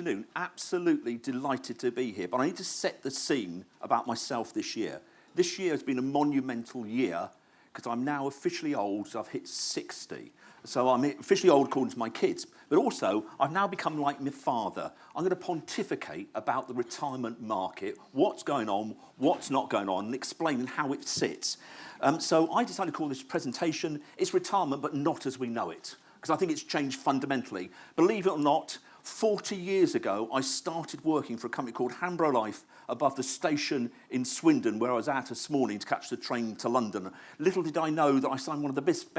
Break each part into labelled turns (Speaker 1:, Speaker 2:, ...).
Speaker 1: afternoon. Absolutely delighted to be here. But I need to set the scene about myself this year. This year has been a monumental year because I'm now officially old, so I've hit 60. So I'm officially old according to my kids. But also, I've now become like my father. I'm going to pontificate about the retirement market, what's going on, what's not going on, and explain how it sits. So I decided to call this presentation, It's Retirement, but Not As We Know It, because I think it's changed fundamentally. Believe it or not, 40 years ago, I started working for a company called Hambro Life above the station in Swindon, where I was at this morning to catch the train to London. Little did I know that I signed one of the best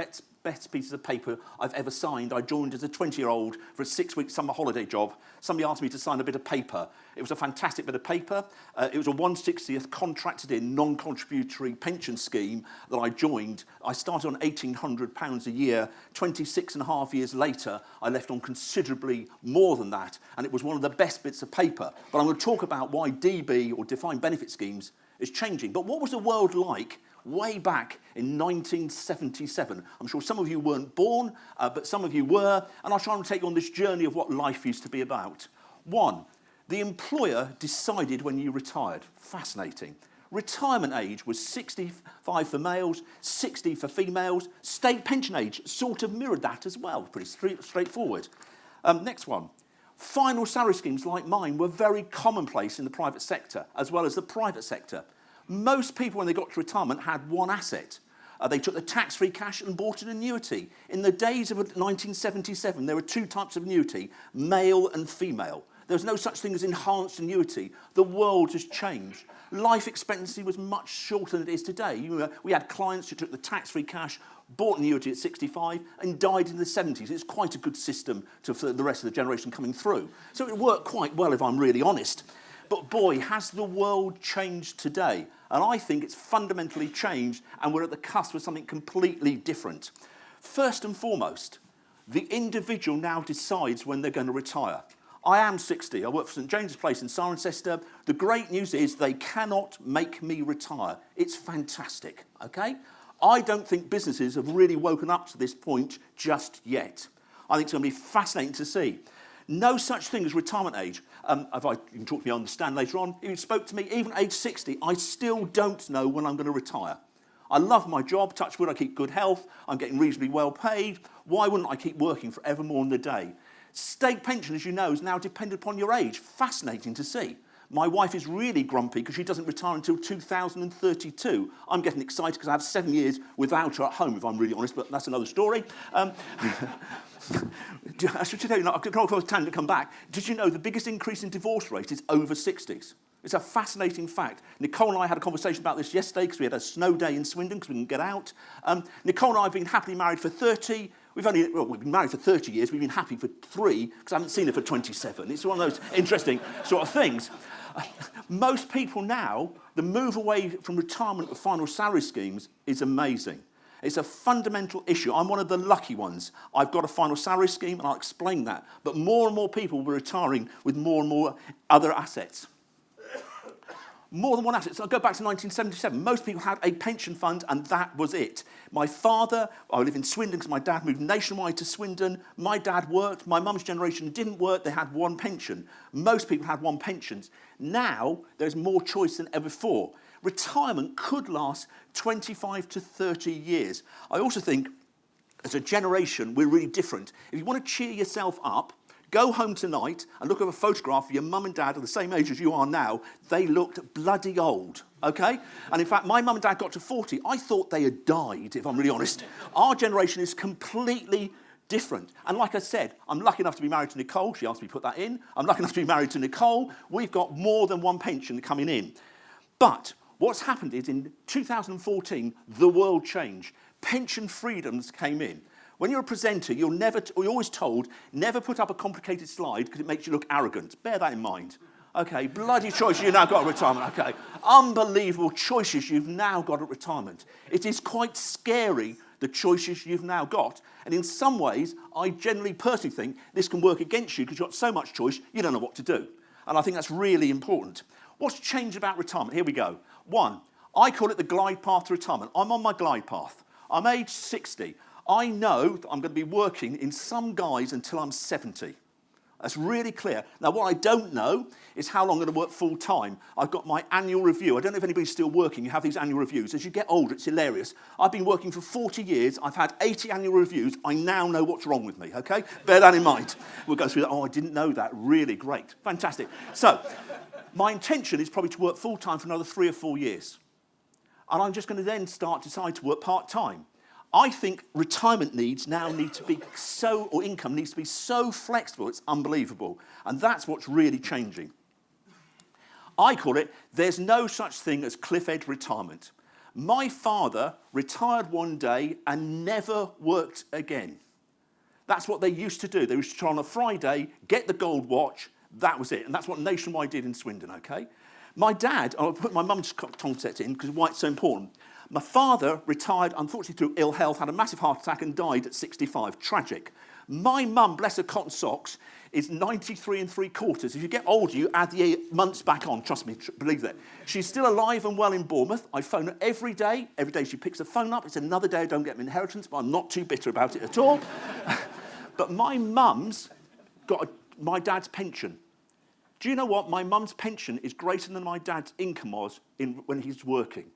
Speaker 1: pieces of paper I've ever signed. I joined as a 20-year-old for a 6-week summer holiday job. Somebody asked me to sign a bit of paper. It was a fantastic bit of paper. It was a 1/60th contracted in non-contributory pension scheme that I joined. I started on £1,800 a year. 26 and a half years later, I left on considerably more than that, and it was one of the best bits of paper. But I'm going to talk about why DB, or defined benefit schemes, is changing. But what was the world like way back in 1977? I'm sure some of you weren't born, but some of you were, and I'll try and take you on this journey of what life used to be about. 1, the employer decided when you retired. Fascinating. Retirement age was 65 for males, 60 for females. State pension age sort of mirrored that as well. Pretty straightforward. Next one. Final salary schemes like mine were very commonplace in the private sector, as well as the private sector. Most people, when they got to retirement, had one asset. They took the tax-free cash and bought an annuity. In the days of 1977, there were 2 types of annuity, male and female. There was no such thing as enhanced annuity. The world has changed. Life expectancy was much shorter than it is today. We had clients who took the tax-free cash, bought an annuity at 65 and died in the 70s. It's quite a good system for the rest of the generation coming through. So it worked quite well, if I'm really honest. But boy, has the world changed today. And I think it's fundamentally changed, and we're at the cusp of something completely different. First and foremost, the individual now decides when they're going to retire. I am 60. I work for St James's Place in Cirencester. The great news is they cannot make me retire. It's fantastic, okay? I don't think businesses have really woken up to this point just yet. I think it's going to be fascinating to see. No such thing as retirement age. You can talk to me on the stand later on. If you spoke to me, even age 60, I still don't know when I'm going to retire. I love my job. Touch wood, I keep good health. I'm getting reasonably well paid. Why wouldn't I keep working forever more in the day? State pension, as you know, is now dependent upon your age. Fascinating to see. My wife is really grumpy because she doesn't retire until 2032. I'm getting excited because I have 7 years without her at home, if I'm really honest, but that's another story. I should tell you, I can call time to come back. Did you know the biggest increase in divorce rate is over 60s? It's a fascinating fact. Nicole and I had a conversation about this yesterday because we had a snow day in Swindon because we didn't get out. Nicole and I have been happily married for 30. We've been married for 30 years. We've been happy for 3 because I haven't seen her for 27. It's one of those interesting sort of things. Most people now, the move away from retirement to final salary schemes is amazing. It's a fundamental issue. I'm one of the lucky ones. I've got a final salary scheme, and I'll explain that. But more and more people were retiring with more and more other assets. More than one asset. So I'll go back to 1977. Most people had a pension fund, and that was it. My father, I live in Swindon because my dad moved nationwide to Swindon. My dad worked. My mum's generation didn't work. They had one pension. Most people had one pension. Now, there's more choice than ever before. Retirement could last 25 to 30 years. I also think, as a generation, we're really different. If you want to cheer yourself up, go home tonight and look at a photograph of your mum and dad at the same age as you are now. They looked bloody old, okay? And in fact, my mum and dad got to 40. I thought they had died, if I'm really honest. Our generation is completely different. And like I said, I'm lucky enough to be married to Nicole. She asked me to put that in. I'm lucky enough to be married to Nicole. We've got more than one pension coming in. But what's happened is in 2014, the world changed. Pension freedoms came in. When you're a presenter, you're always told, never put up a complicated slide because it makes you look arrogant. Bear that in mind. Okay, bloody choices you've now got at retirement. Okay, unbelievable choices you've now got at retirement. It is quite scary, the choices you've now got. And in some ways, I generally personally think this can work against you because you've got so much choice, you don't know what to do. And I think that's really important. What's changed about retirement? Here we go. 1, I call it the glide path to retirement. I'm on my glide path. I'm age 60. I know that I'm going to be working in some guise until I'm 70. That's really clear. Now, what I don't know is how long I'm going to work full time. I've got my annual review. I don't know if anybody's still working. You have these annual reviews. As you get older, it's hilarious. I've been working for 40 years. I've had 80 annual reviews. I now know what's wrong with me, okay? Bear that in mind. We'll go through that. Oh, I didn't know that. Really great. Fantastic. So, my intention is probably to work full time for another 3 or 4 years. And I'm just going to then decide to work part time. I think retirement needs now need to be so, or income needs to be so flexible, it's unbelievable. And that's what's really changing. I call it, there's no such thing as cliff edge retirement. My father retired one day and never worked again. That's what they used to do. They used to try on a Friday, get the gold watch, that was it. And that's what Nationwide did in Swindon, okay? My dad, I'll put my mum's concept in because why it's so important. My father retired, unfortunately, through ill health, had a massive heart attack and died at 65. Tragic. My mum, bless her cotton socks, is 93 3/4. If you get older, you add the months back on. Trust me, believe that. She's still alive and well in Bournemouth. I phone her every day. Every day she picks the phone up. It's another day I don't get an inheritance, but I'm not too bitter about it at all. But my mum's got my dad's pension. Do you know what? My mum's pension is greater than my dad's income was when he's working.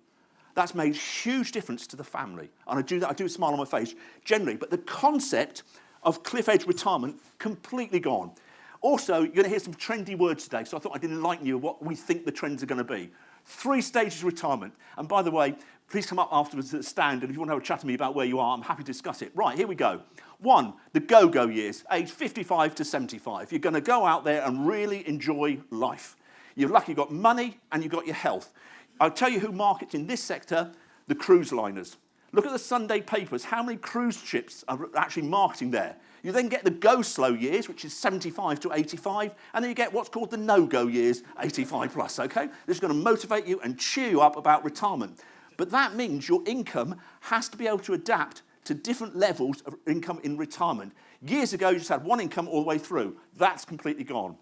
Speaker 1: That's made a huge difference to the family. And I do smile on my face, generally. But the concept of cliff edge retirement, completely gone. Also, you're going to hear some trendy words today, so I thought I'd enlighten you what we think the trends are going to be. 3 stages of retirement. And by the way, please come up afterwards to the stand, and if you want to have a chat to me about where you are, I'm happy to discuss it. Right, here we go. 1, the go-go years, age 55 to 75. You're going to go out there and really enjoy life. You're lucky you've got money and you've got your health. I'll tell you who markets in this sector, the cruise liners. Look at the Sunday papers. How many cruise ships are actually marketing there? You then get the go-slow years, which is 75 to 85, and then you get what's called the no-go years, 85 plus, okay? This is going to motivate you and cheer you up about retirement. But that means your income has to be able to adapt to different levels of income in retirement. Years ago, you just had one income all the way through. That's completely gone.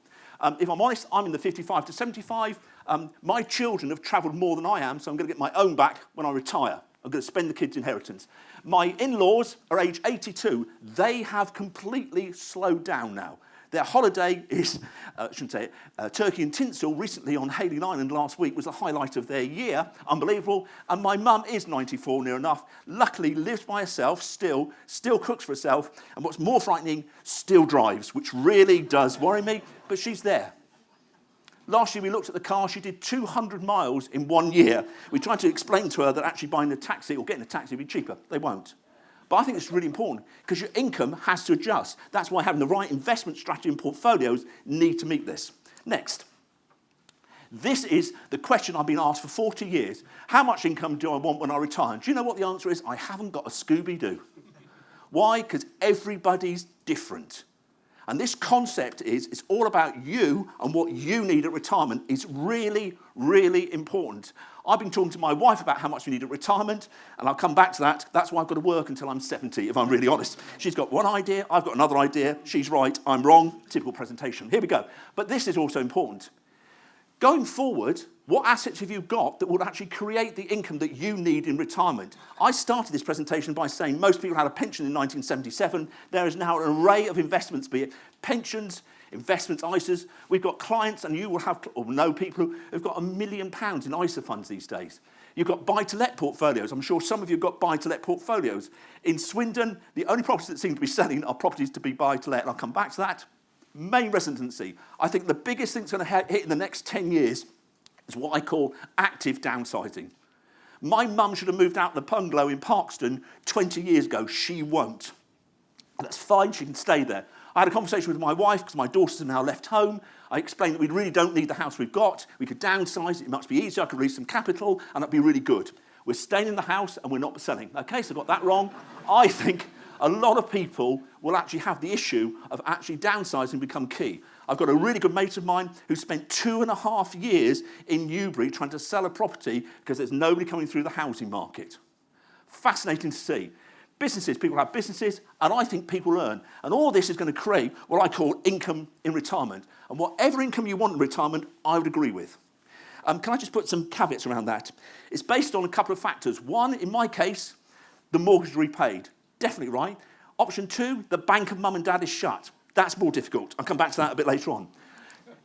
Speaker 1: If I'm honest, I'm in the 55 to 75. My children have travelled more than I am, so I'm going to get my own back when I retire. I'm going to spend the kids' inheritance. My in-laws are age 82. They have completely slowed down now. Their holiday is, turkey and tinsel recently on Hayling Island last week was the highlight of their year. Unbelievable. And my mum is 94, near enough. Luckily, lives by herself, still cooks for herself. And what's more frightening, still drives, which really does worry me. But she's there. Last year we looked at the car, she did 200 miles in 1 year. We tried to explain to her that actually buying a taxi or getting a taxi would be cheaper. They won't. But I think it's really important because your income has to adjust. That's why having the right investment strategy and portfolios need to meet this. Next. This is the question I've been asked for 40 years. How much income do I want when I retire? Do you know what the answer is? I haven't got a Scooby-Doo. Why? Because everybody's different. And this concept it's all about you and what you need at retirement is really, really important. I've been talking to my wife about how much we need at retirement, and I'll come back to that. That's why I've got to work until I'm 70, if I'm really honest. She's got one idea, I've got another idea. She's right, I'm wrong. Typical presentation. Here we go. But this is also important. Going forward, what assets have you got that will actually create the income that you need in retirement? I started this presentation by saying most people had a pension in 1977. There is now an array of investments, be it pensions, investments, ISAs. We've got clients, and you will have or know people who've got £1 million in ISA funds these days. You've got buy-to-let portfolios. I'm sure some of you have got buy-to-let portfolios. In Swindon, the only properties that seem to be selling are properties to be buy-to-let, and I'll come back to that. Main residency. I think the biggest thing that's going to hit in the next 10 years is what I call active downsizing. My mum should have moved out of the bungalow in Parkston 20 years ago. She won't. And that's fine. She can stay there. I had a conversation with my wife because my daughters have now left home. I explained that we really don't need the house we've got. We could downsize it. It must be easier. I could release some capital, and that'd be really good. We're staying in the house, and we're not selling. Okay, so I got that wrong. I think a lot of people will actually have the issue of actually downsizing become key. I've got a really good mate of mine who spent 2.5 years in Newbury trying to sell a property because there's nobody coming through the housing market. Fascinating to see. Businesses, people have businesses, and I think people earn. And all this is going to create what I call income in retirement. And whatever income you want in retirement, I would agree with. Can I just put some caveats around that? It's based on a couple of factors. One, in my case, the mortgage repaid. Definitely right. Option 2, the bank of mum and dad is shut. That's more difficult. I'll come back to that a bit later on.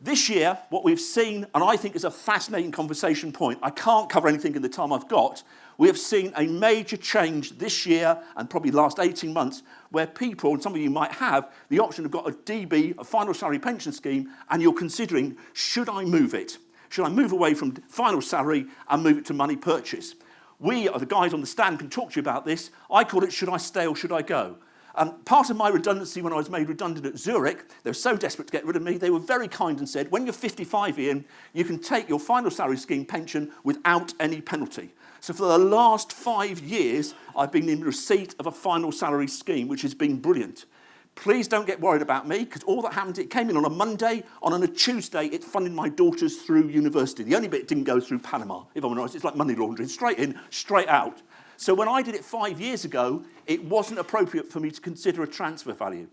Speaker 1: This year, what we've seen, and I think is a fascinating conversation point, I can't cover anything in the time I've got, we have seen a major change this year and probably last 18 months where people, and some of you might have, the option of got a DB, a final salary pension scheme, and you're considering, should I move it? Should I move away from final salary and move it to money purchase? We, the guys on the stand, can talk to you about this. I call it, should I stay or should I go? Part of my redundancy when I was made redundant at Zurich, they were so desperate to get rid of me, they were very kind and said, when you're 55, Ian, you can take your final salary scheme pension without any penalty. So for the last 5 years, I've been in receipt of a final salary scheme, which has been brilliant. Please don't get worried about me, because all that happened, it came in on a Monday, on a Tuesday, it funded my daughters through university. The only bit it didn't go through Panama, if I'm honest, it's like money laundering, straight in, straight out. So when I did it 5 years ago, it wasn't appropriate for me to consider a transfer value.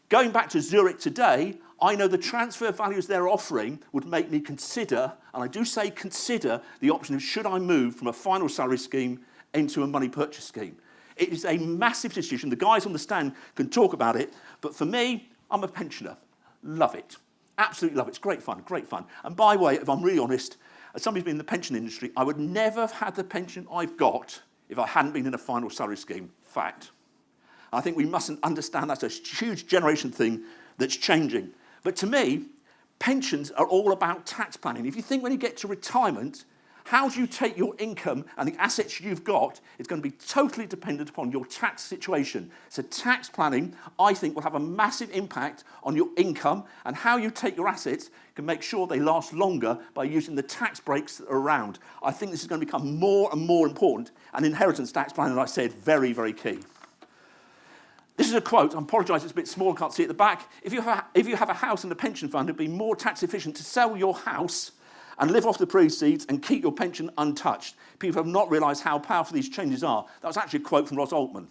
Speaker 1: Going back to Zurich today, I know the transfer values they're offering would make me consider, and I do say consider, the option of should I move from a final salary scheme into a money purchase scheme. It is a massive decision. The guys on the stand can talk about it, but for me, I'm a pensioner. Love it. Absolutely love it. It's great fun, great fun. And by the way, if I'm really honest, as somebody who's been in the pension industry, I would never have had the pension I've got if I hadn't been in a final salary scheme. Fact. I think we mustn't understand that's a huge generation thing that's changing. But to me, pensions are all about tax planning. If you think when you get to retirement, how do you take your income and the assets you've got is going to be totally dependent upon your tax situation. So tax planning, I think, will have a massive impact on your income, and how you take your assets can make sure they last longer by using the tax breaks that are around. I think this is going to become more and more important, and inheritance tax planning, as I said, very, very key. This is a quote. I apologise, it's a bit small, I can't see it at the back. If you have a house and a pension fund, it would be more tax efficient to sell your house and live off the proceeds and keep your pension untouched. People have not realised how powerful these changes are. That was actually a quote from Ross Altman.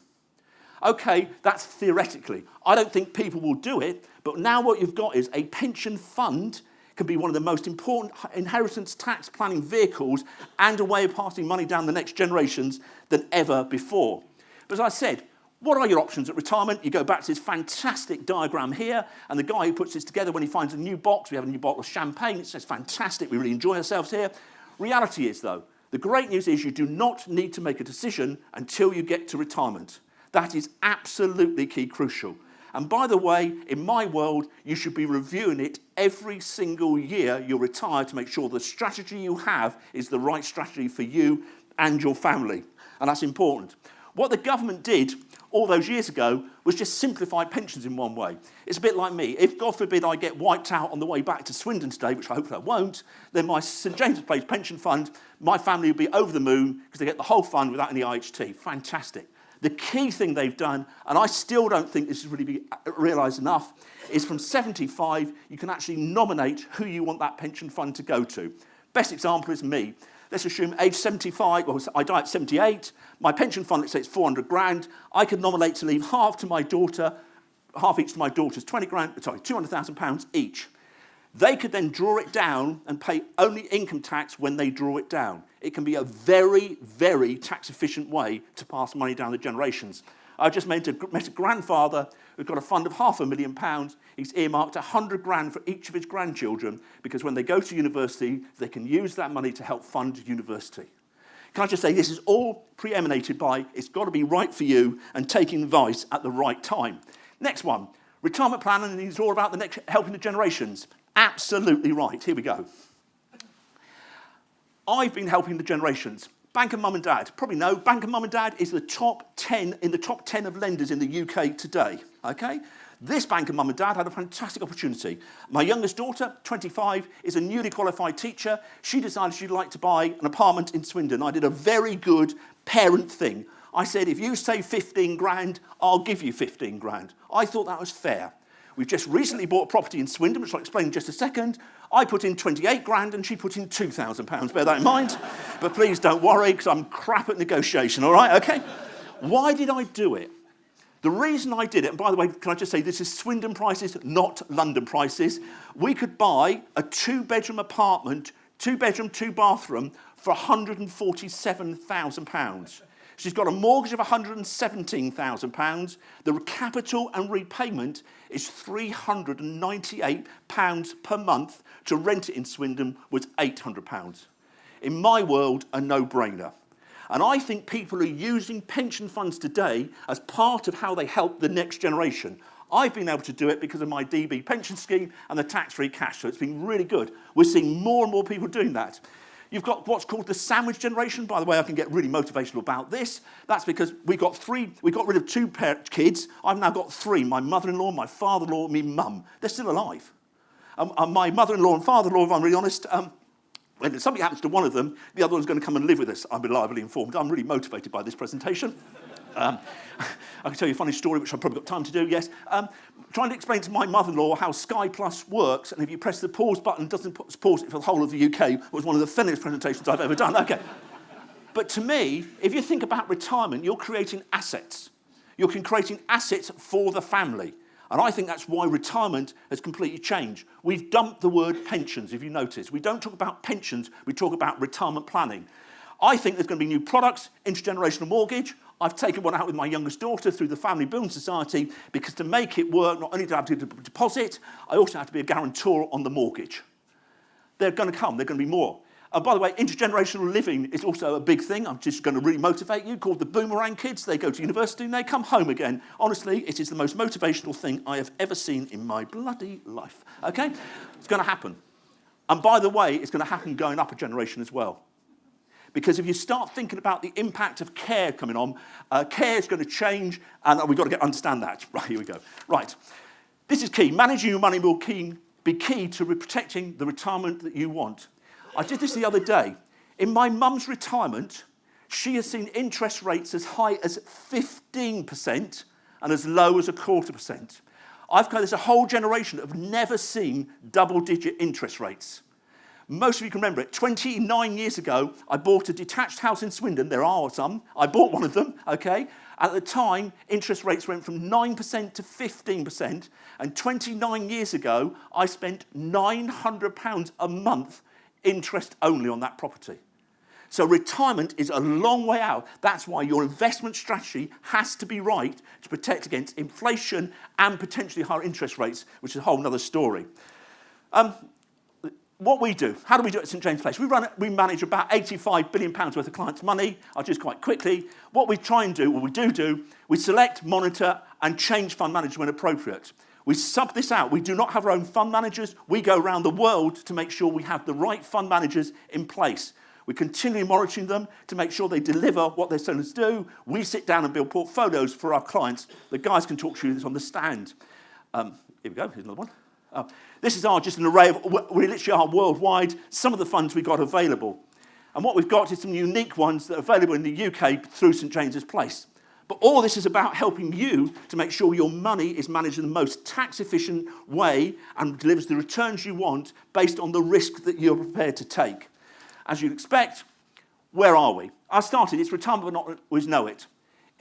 Speaker 1: Okay, that's theoretically. I don't think people will do it, but now what you've got is a pension fund can be one of the most important inheritance tax planning vehicles and a way of passing money down the next generations than ever before. But as I said, what are your options at retirement? You go back to this fantastic diagram here, and the guy who puts this together, when he finds a new box, we have a new bottle of champagne, it says fantastic, we really enjoy ourselves here. Reality is, though, the great news is you do not need to make a decision until you get to retirement. That is absolutely key crucial. And by the way, in my world, you should be reviewing it every single year you're retired to make sure the strategy you have is the right strategy for you and your family. And that's important. What the government did all those years ago was just simplify pensions in one way. It's a bit like me. If, God forbid, I get wiped out on the way back to Swindon today, which I hope I won't, then my St James's Place pension fund, my family will be over the moon because they get the whole fund without any IHT. Fantastic. The key thing they've done, and I still don't think this is really be realised enough, is from 75, you can actually nominate who you want that pension fund to go to. Best example is me. Let's assume age 75, well, I die at 78, my pension fund, let's say it's 400 grand, I could nominate to leave half to my daughter, half each to my daughters, 200,000 pounds each. They could then draw it down and pay only income tax when they draw it down. It can be a very, very tax-efficient way to pass money down the generations. I just met a grandfather who's got a fund of £500,000. He's earmarked 100 grand for each of his grandchildren because when they go to university, they can use that money to help fund university. Can I just say, this is all preeminated by it's got to be right for you and taking advice at the right time. Next one, retirement planning is all about helping the generations. Absolutely right. Here we go. I've been helping the generations. Bank of Mum and Dad. Probably know, Bank of Mum and Dad is the top 10 in the top 10 of lenders in the UK today. Okay? This Bank of Mum and Dad had a fantastic opportunity. My youngest daughter, 25, is a newly qualified teacher. She decided she'd like to buy an apartment in Swindon. I did a very good parent thing. I said, if you save 15 grand, I'll give you 15 grand. I thought that was fair. We've just recently bought a property in Swindon, which I'll explain in just a second. I put in 28 grand and she put in £2,000. Bear that in mind. But please don't worry, because I'm crap at negotiation, all right? Okay? Why did I do it? The reason I did it, and by the way, can I just say this is Swindon prices, not London prices. We could buy a two-bedroom apartment, two-bedroom, two-bathroom, for £147,000. She's got a mortgage of £117,000. The capital and repayment is £398 per month. To rent it in Swindon was £800. In my world, a no-brainer. And I think people are using pension funds today as part of how they help the next generation. I've been able to do it because of my DB pension scheme and the tax-free cash, so it's been really good. We're seeing more and more people doing that. You've got what's called the sandwich generation. By the way, I can get really motivational about this. That's because we got rid of two kids. I've now got three, my mother-in-law, my father-in-law, and my mum. They're still alive. My mother-in-law and father-in-law, if I'm really honest, when something happens to one of them, the other one's going to come and live with us. I'm reliably informed. I'm really motivated by this presentation. I can tell you a funny story, which I've probably got time to do, yes. Trying to explain to my mother-in-law how Sky Plus works, and if you press the pause button, it doesn't pause it for the whole of the UK, was one of the funniest presentations I've ever done. Okay. But to me, if you think about retirement, you're creating assets. You're creating assets for the family. And I think that's why retirement has completely changed. We've dumped the word pensions, if you notice. We don't talk about pensions, we talk about retirement planning. I think there's going to be new products, intergenerational mortgage. I've taken one out with my youngest daughter through the Family Building Society because to make it work, not only do I have to deposit, I also have to be a guarantor on the mortgage. They're going to come, they're going to be more. By the way, intergenerational living is also a big thing. I'm just going to really motivate you, called the Boomerang Kids. They go to university and they come home again. Honestly, it is the most motivational thing I have ever seen in my bloody life. Okay? It's going to happen. And by the way, it's going to happen going up a generation as well. Because if you start thinking about the impact of care coming on, care is going to change, and we've got to understand that. Right, here we go. Right. This is key. Managing your money will be key to protecting the retirement that you want. I did this the other day. In my mum's retirement, she has seen interest rates as high as 15% and as low as 0.25%. There's a whole generation that have never seen double-digit interest rates. Most of you can remember it. 29 years ago, I bought a detached house in Swindon. There are some. I bought one of them, okay? At the time, interest rates went from 9% to 15%. And 29 years ago, I spent £900 a month interest only on that property. So retirement is a long way out. That's why your investment strategy has to be right to protect against inflation and potentially higher interest rates, which is a whole other story. What we do, how do we do it at St James Place? We manage about £85 billion worth of clients' money. I'll just quite quickly. What we try and do, what we do, we select, monitor, and change fund managers when appropriate. We sub this out. We do not have our own fund managers. We go around the world to make sure we have the right fund managers in place. We're continually monitoring them to make sure they deliver what they're supposed to do. We sit down and build portfolios for our clients. The guys can talk to you this on the stand. Here we go. Here's another one. This is just an array of, we literally are worldwide, some of the funds we've got available. And what we've got is some unique ones that are available in the UK through St James's Place. But all this is about helping you to make sure your money is managed in the most tax-efficient way and delivers the returns you want based on the risk that you're prepared to take. As you'd expect, where are we? I started, it's retirement but not always know it.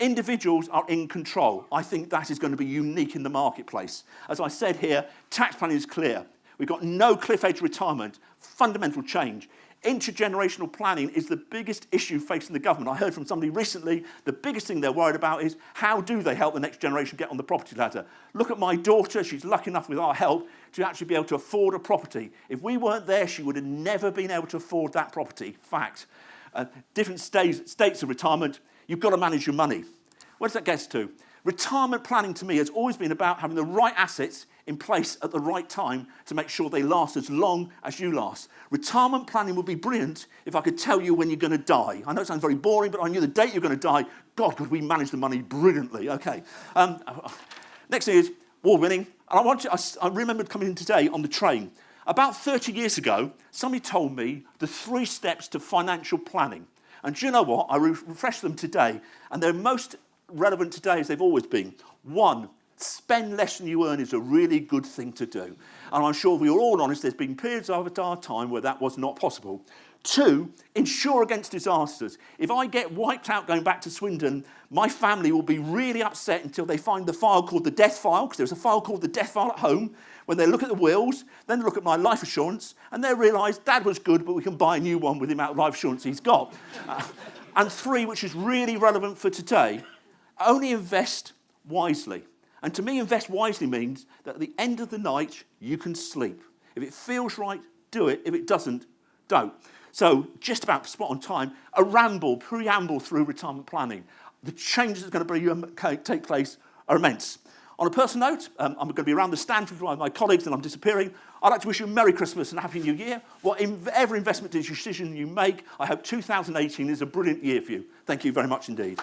Speaker 1: Individuals are in control. I think that is going to be unique in the marketplace. As I said here, tax planning is clear. We've got no cliff edge retirement, fundamental change. Intergenerational planning is the biggest issue facing the government. I heard from somebody recently, the biggest thing they're worried about is how do they help the next generation get on the property ladder? Look at my daughter, she's lucky enough with our help to actually be able to afford a property. If we weren't there, she would have never been able to afford that property. Fact. Different states of retirement, you've got to manage your money. Where does that get us to? Retirement planning to me has always been about having the right assets in place at the right time to make sure they last as long as you last. Retirement planning would be brilliant if I could tell you when you're going to die. I know it sounds very boring, but I knew the date you're going to die. God, could we manage the money brilliantly. Okay. Next thing is award-winning. And I remembered coming in today on the train. About 30 years ago, somebody told me the 3 steps to financial planning. And do you know what? I refreshed them today, and they're most relevant today as they've always been. 1, spend less than you earn is a really good thing to do. And I'm sure if we are all honest, there's been periods of our time where that was not possible. 2, insure against disasters. If I get wiped out going back to Swindon, my family will be really upset until they find the file called the death file, because there's a file called the death file at home. When they look at the wills, then they look at my life assurance, and they realise Dad was good, but we can buy a new one with the amount of life assurance he's got. And 3, which is really relevant for today, only invest wisely. And to me, invest wisely means that at the end of the night, you can sleep. If it feels right, do it. If it doesn't, don't. So just about spot on time, a preamble through retirement planning. The changes that are going to take place are immense. On a personal note, I'm going to be around the stand with my colleagues and I'm disappearing. I'd like to wish you a Merry Christmas and a Happy New Year. Whatever investment decision you make, I hope 2018 is a brilliant year for you. Thank you very much indeed.